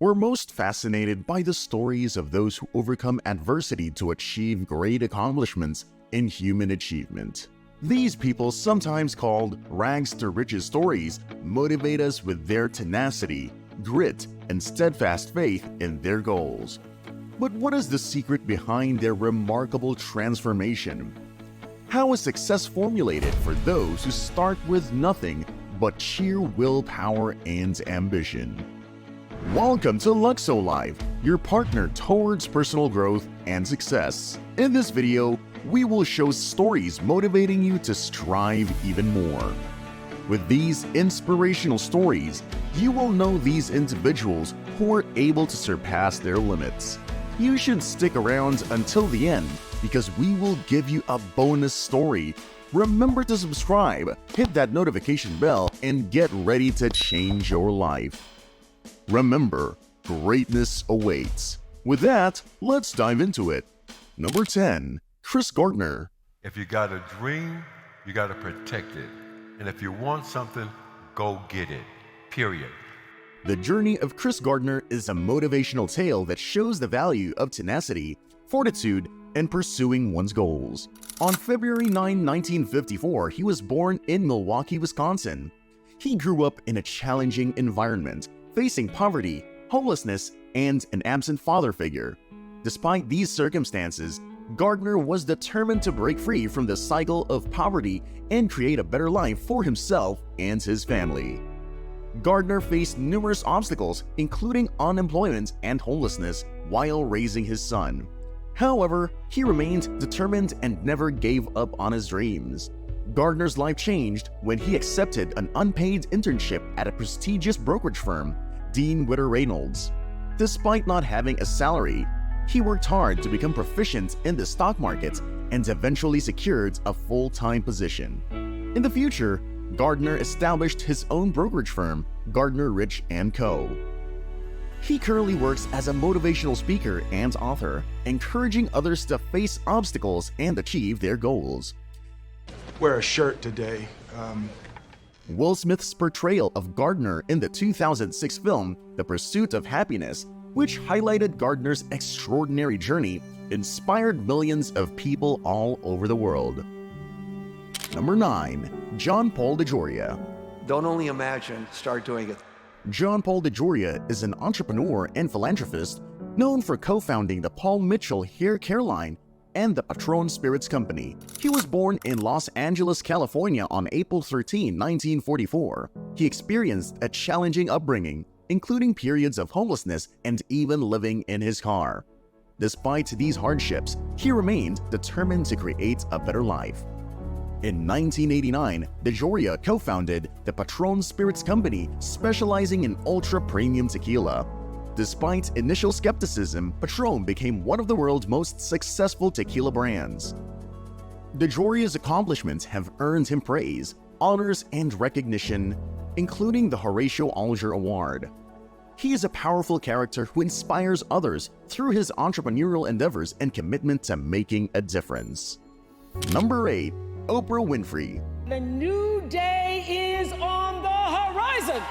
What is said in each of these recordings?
We're most fascinated by the stories of those who overcome adversity to achieve great accomplishments in human achievement. These people, sometimes called rags to riches stories, motivate us with their tenacity, grit, and steadfast faith in their goals. But what is the secret behind their remarkable transformation? How is success formulated for those who start with nothing but sheer willpower and ambition? Welcome to Luxo-Life, your partner towards personal growth and success. In this video, we will show stories motivating you to strive even more. With these inspirational stories, you will know these individuals who are able to surpass their limits. You should stick around until the end because we will give you a bonus story. Remember to subscribe, hit that notification bell, and get ready to change your life. Remember, greatness awaits. With that, let's dive into it. Number 10. Gardner. If you got a dream, you got to protect it. And if you want something, go get it. Period. The journey of Gardner is a motivational tale that shows the value of tenacity, fortitude, and pursuing one's goals. On February 9, 1954, he was born in Milwaukee, Wisconsin. He grew up in a challenging environment, facing poverty, homelessness, and an absent father figure. Despite these circumstances, Gardner was determined to break free from the cycle of poverty and create a better life for himself and his family. Gardner faced numerous obstacles, including unemployment and homelessness, while raising his son. However, he remained determined and never gave up on his dreams. Gardner's life changed when he accepted an unpaid internship at a prestigious brokerage firm, Dean Witter Reynolds. Despite not having a salary, he worked hard to become proficient in the stock market and eventually secured a full-time position. In the future, Gardner established his own brokerage firm, Gardner Rich & Co. He currently works as a motivational speaker and author, encouraging others to face obstacles and achieve their goals. Wear a shirt today. Will Smith's portrayal of Gardner in the 2006 film The Pursuit of Happiness, which highlighted Gardner's extraordinary journey, inspired millions of people all over the world. Number 9. John Paul DeJoria. Don't only imagine, start doing it. John Paul DeJoria is an entrepreneur and philanthropist known for co-founding the Paul Mitchell Hair Care line and the Patron Spirits Company. He was born in Los Angeles, California on April 13, 1944. He experienced a challenging upbringing, including periods of homelessness and even living in his car. Despite these hardships, he remained determined to create a better life. In 1989, DeJoria co-founded the Patron Spirits Company, specializing in ultra-premium tequila. Despite initial skepticism, Patron became one of the world's most successful tequila brands. DeJoria's accomplishments have earned him praise, honors, and recognition, including the Horatio Alger Award. He is a powerful character who inspires others through his entrepreneurial endeavors and commitment to making a difference. Number 8. Oprah Winfrey. The new day is on the horizon.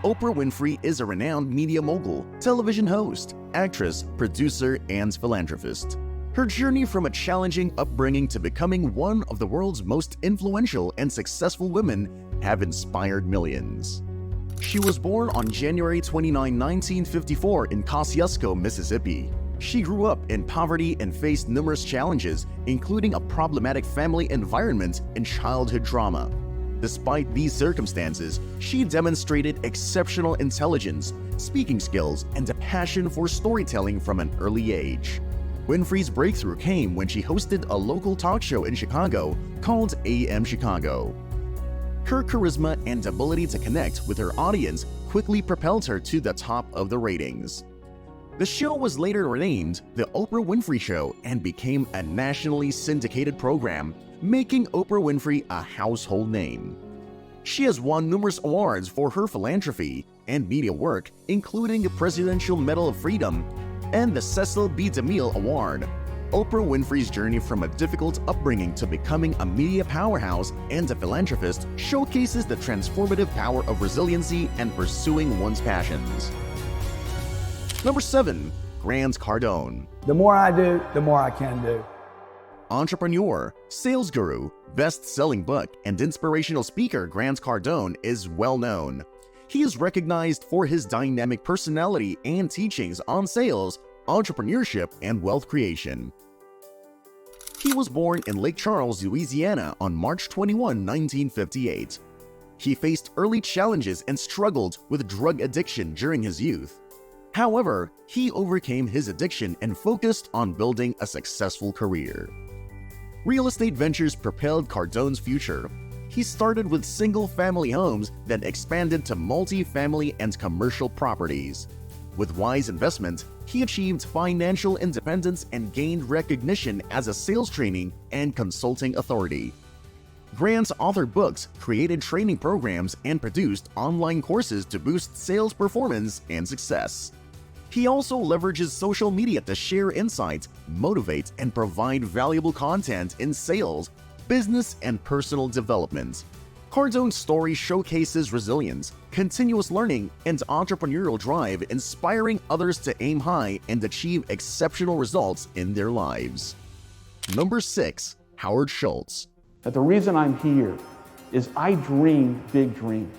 Oprah Winfrey is a renowned media mogul, television host, actress, producer, and philanthropist. Her journey from a challenging upbringing to becoming one of the world's most influential and successful women have inspired millions. She was born on January 29, 1954 in Kosciuszko, Mississippi. She grew up in poverty and faced numerous challenges, including a problematic family environment and childhood trauma. Despite these circumstances, she demonstrated exceptional intelligence, speaking skills, and a passion for storytelling from an early age. Winfrey's breakthrough came when she hosted a local talk show in Chicago called AM Chicago. Her charisma and ability to connect with her audience quickly propelled her to the top of the ratings. The show was later renamed The Oprah Winfrey Show and became a nationally syndicated program, making Oprah Winfrey a household name. She has won numerous awards for her philanthropy and media work, including the Presidential Medal of Freedom and the Cecil B. DeMille Award. Oprah Winfrey's journey from a difficult upbringing to becoming a media powerhouse and a philanthropist showcases the transformative power of resiliency and pursuing one's passions. Number 7. Grant Cardone. The more I do, the more I can do. Entrepreneur, sales guru, best-selling book, and inspirational speaker Grant Cardone is well known. He is recognized for his dynamic personality and teachings on sales, entrepreneurship, and wealth creation. He was born in Lake Charles, Louisiana on March 21, 1958. He faced early challenges and struggled with drug addiction during his youth. However, he overcame his addiction and focused on building a successful career. Real estate ventures propelled Cardone's future. He started with single-family homes, then expanded to multi-family and commercial properties. With wise investment, he achieved financial independence and gained recognition as a sales training and consulting authority. Grant authored books, created training programs, and produced online courses to boost sales performance and success. He also leverages social media to share insights, motivate, and provide valuable content in sales, business, and personal development. Cardone's story showcases resilience, continuous learning, and entrepreneurial drive, inspiring others to aim high and achieve exceptional results in their lives. Number 6. Howard Schultz. That the reason I'm here is I dream big dreams.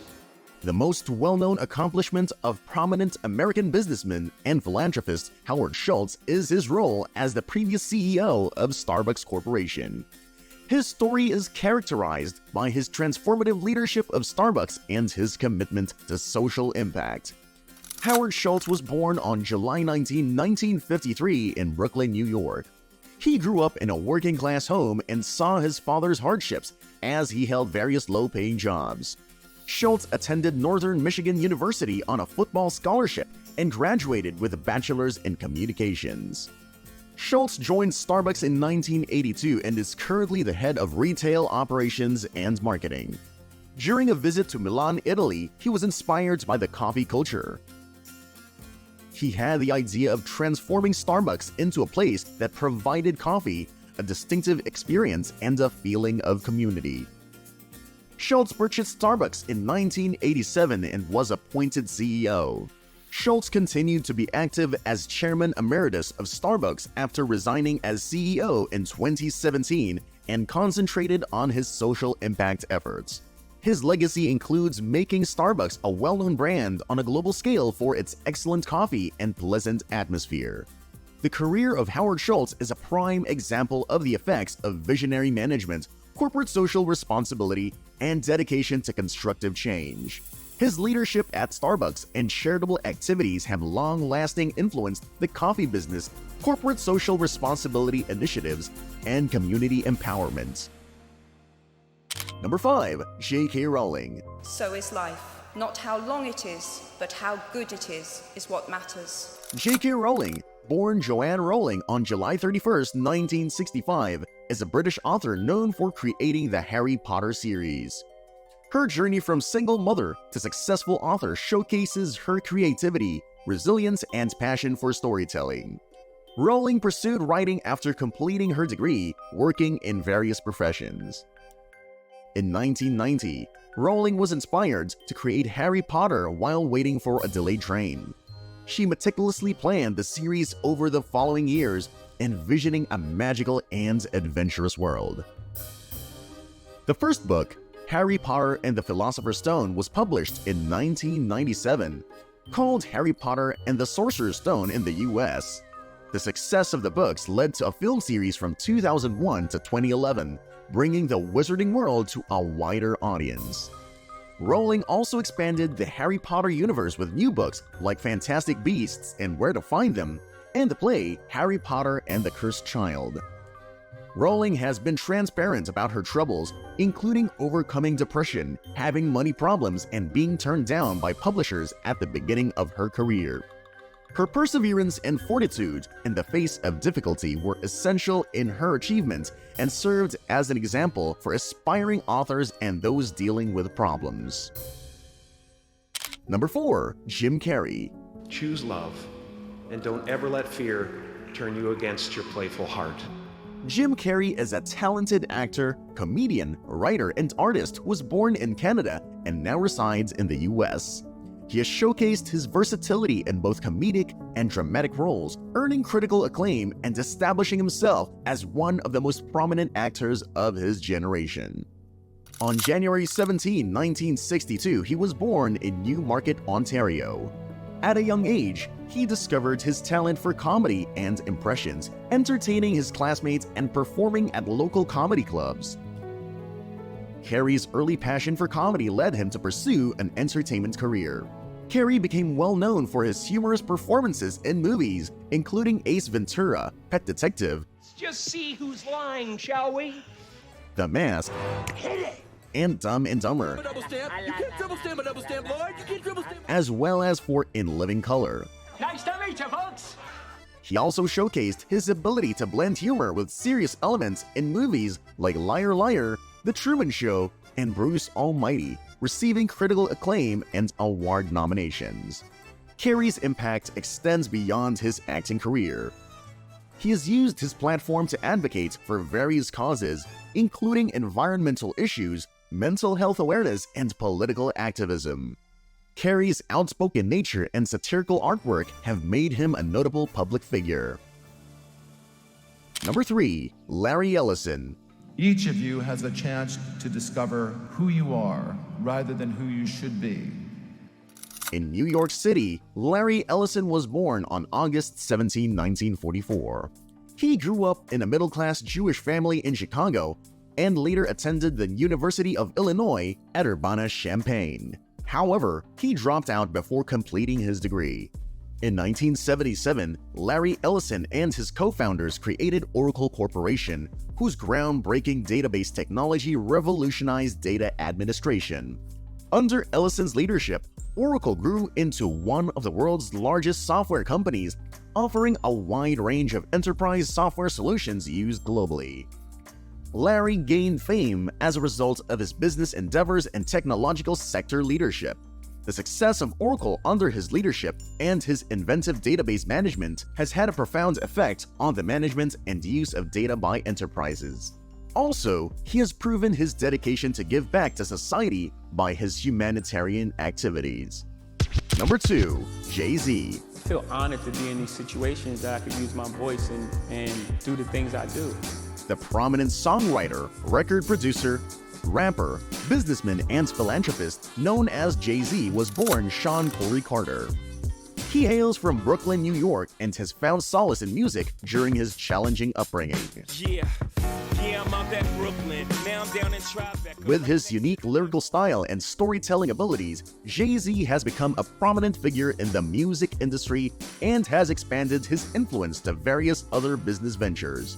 The most well-known accomplishment of prominent American businessman and philanthropist Howard Schultz is his role as the previous CEO of Starbucks Corporation. His story is characterized by his transformative leadership of Starbucks and his commitment to social impact. Howard Schultz was born on July 19, 1953 in Brooklyn, New York. He grew up in a working-class home and saw his father's hardships as he held various low-paying jobs. Schultz attended Northern Michigan University on a football scholarship and graduated with a bachelor's in communications. Schultz joined Starbucks in 1982 and is currently the head of retail operations and marketing. During a visit to Milan, Italy, he was inspired by the coffee culture. He had the idea of transforming Starbucks into a place that provided coffee, a distinctive experience, and a feeling of community. Schultz purchased Starbucks in 1987 and was appointed CEO. Schultz continued to be active as chairman emeritus of Starbucks after resigning as CEO in 2017 and concentrated on his social impact efforts. His legacy includes making Starbucks a well-known brand on a global scale for its excellent coffee and pleasant atmosphere. The career of Howard Schultz is a prime example of the effects of visionary management, corporate social responsibility, and dedication to constructive change. His leadership at Starbucks and charitable activities have long-lasting influenced the coffee business, corporate social responsibility initiatives, and community empowerment. Number 5. J.K. Rowling. So is life. Not how long it is, but how good it is what matters. J.K. Rowling, born Joanne Rowling on July 31, 1965, is a British author known for creating the Harry Potter series. Her journey from single mother to successful author showcases her creativity, resilience, and passion for storytelling. Rowling pursued writing after completing her degree, working in various professions. In 1990, Rowling was inspired to create Harry Potter while waiting for a delayed train. She meticulously planned the series over the following years, envisioning a magical and adventurous world. The first book, Harry Potter and the Philosopher's Stone, was published in 1997, called Harry Potter and the Sorcerer's Stone in the US. The success of the books led to a film series from 2001 to 2011, bringing the wizarding world to a wider audience. Rowling also expanded the Harry Potter universe with new books like Fantastic Beasts and Where to Find Them, and the play Harry Potter and the Cursed Child. Rowling has been transparent about her troubles, including overcoming depression, having money problems, and being turned down by publishers at the beginning of her career. Her perseverance and fortitude in the face of difficulty were essential in her achievement and served as an example for aspiring authors and those dealing with problems. Number 4. Jim Carrey. Choose love, and don't ever let fear turn you against your playful heart. Jim Carrey is a talented actor, comedian, writer, and artist who was born in Canada and now resides in the US. He has showcased his versatility in both comedic and dramatic roles, earning critical acclaim and establishing himself as one of the most prominent actors of his generation. On January 17, 1962, he was born in Newmarket, Ontario. At a young age, he discovered his talent for comedy and impressions, entertaining his classmates and performing at local comedy clubs. Carrey's early passion for comedy led him to pursue an entertainment career. Carrey became well known for his humorous performances in movies, including Ace Ventura, Pet Detective, Let's just see who's lying, shall we? The Mask, and Dumb and Dumber, as well as for In Living Color. Nice to meet you, folks. He also showcased his ability to blend humor with serious elements in movies like Liar Liar, The Truman Show, and Bruce Almighty, receiving critical acclaim and award nominations. Carrey's impact extends beyond his acting career. He has used his platform to advocate for various causes, including environmental issues, mental health awareness, and political activism. Carrey's outspoken nature and satirical artwork have made him a notable public figure. Number 3. Larry Ellison. Each of you has a chance to discover who you are rather than who you should be. In New York City, Larry Ellison was born on August 17, 1944. He grew up in a middle-class Jewish family in Chicago and later attended the University of Illinois at Urbana-Champaign. However, he dropped out before completing his degree. In 1977, Larry Ellison and his co-founders created Oracle Corporation, whose groundbreaking database technology revolutionized data administration. Under Ellison's leadership, Oracle grew into one of the world's largest software companies, offering a wide range of enterprise software solutions used globally. Larry gained fame as a result of his business endeavors and technological sector leadership. The success of Oracle under his leadership and his inventive database management has had a profound effect on the management and use of data by enterprises. Also, he has proven his dedication to give back to society by his humanitarian activities. Number 2. JayZ. I feel honored to be in these situations that I could use my voice and do the things I do. The prominent songwriter, record producer, rapper, businessman, and philanthropist known as JayZ was born Sean Corey Carter. He hails from Brooklyn, New York, and has found solace in music during his challenging upbringing. I'm out at Brooklyn. Now I'm down in Tribeca. With his unique lyrical style and storytelling abilities, JayZ has become a prominent figure in the music industry and has expanded his influence to various other business ventures.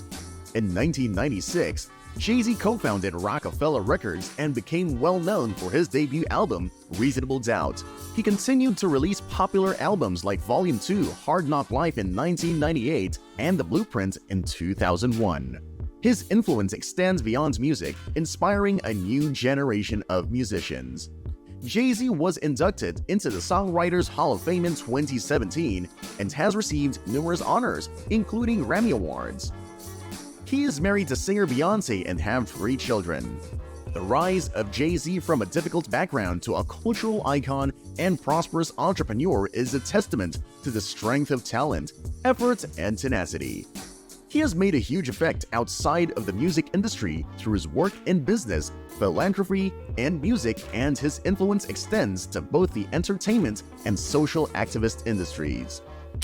In 1996, JayZ co-founded Rockefeller Records and became well known for his debut album, Reasonable Doubt. He continued to release popular albums like Volume 2, Hard Knock Life in 1998, and The Blueprint in 2001. His influence extends beyond music, inspiring a new generation of musicians. JayZ was inducted into the Songwriters Hall of Fame in 2017 and has received numerous honors, including Grammy Awards. He is married to singer Beyoncé and have 3 children. The rise of JayZ from a difficult background to a cultural icon and prosperous entrepreneur is a testament to the strength of talent, effort, and tenacity. He has made a huge effect outside of the music industry through his work in business, philanthropy, and music, and his influence extends to both the entertainment and social activist industries.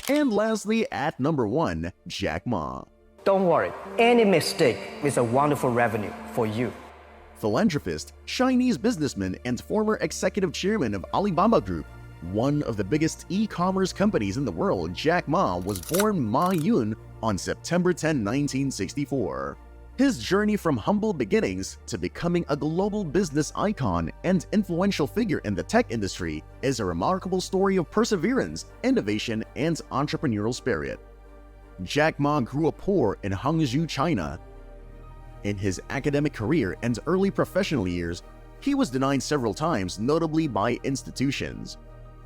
And lastly, at number 1, Jack Ma. Don't worry, any mistake is a wonderful revenue for you. Philanthropist, Chinese businessman, and former executive chairman of Alibaba Group, one of the biggest e-commerce companies in the world, Jack Ma was born Ma Yun on September 10, 1964. His journey from humble beginnings to becoming a global business icon and influential figure in the tech industry is a remarkable story of perseverance, innovation, and entrepreneurial spirit. Jack Ma grew up poor in Hangzhou, China. In his academic career and early professional years, he was denied several times, notably by institutions.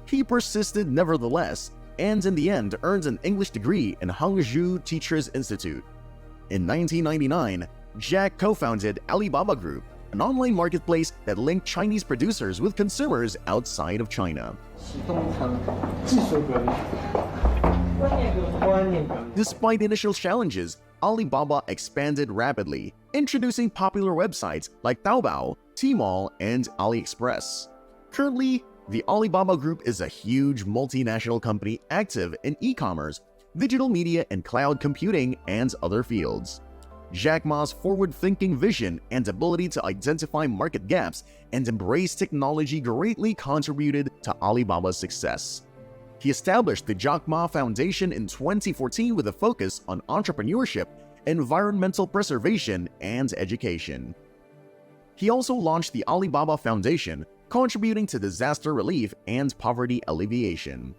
He persisted nevertheless, and in the end earned an English degree in Hangzhou Teachers Institute. In 1999, Jack co-founded Alibaba Group, an online marketplace that linked Chinese producers with consumers outside of China. Despite initial challenges, Alibaba expanded rapidly, introducing popular websites like Taobao, Tmall, and AliExpress. Currently, the Alibaba Group is a huge multinational company active in e-commerce, digital media, and cloud computing, and other fields. Jack Ma's forward-thinking vision and ability to identify market gaps and embrace technology greatly contributed to Alibaba's success. He established the Jack Ma Foundation in 2014 with a focus on entrepreneurship, environmental preservation, and education. He also launched the Alibaba Foundation, contributing to disaster relief and poverty alleviation.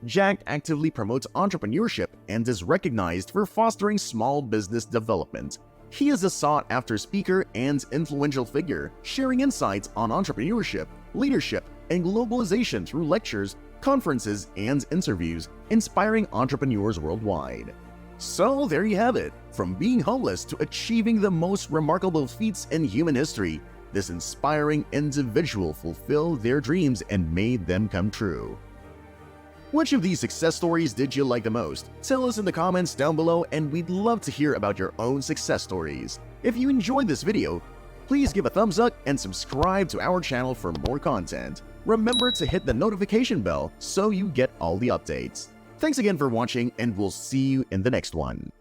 Jack actively promotes entrepreneurship and is recognized for fostering small business development. He is a sought-after speaker and influential figure, sharing insights on entrepreneurship, leadership, and globalization through lectures, conferences, and interviews, inspiring entrepreneurs worldwide. So there you have it. From being homeless to achieving the most remarkable feats in human history, this inspiring individual fulfilled their dreams and made them come true. Which of these success stories did you like the most? Tell us in the comments down below, and we'd love to hear about your own success stories. If you enjoyed this video, please give a thumbs up and subscribe to our channel for more content. Remember to hit the notification bell so you get all the updates. Thanks again for watching, and we'll see you in the next one.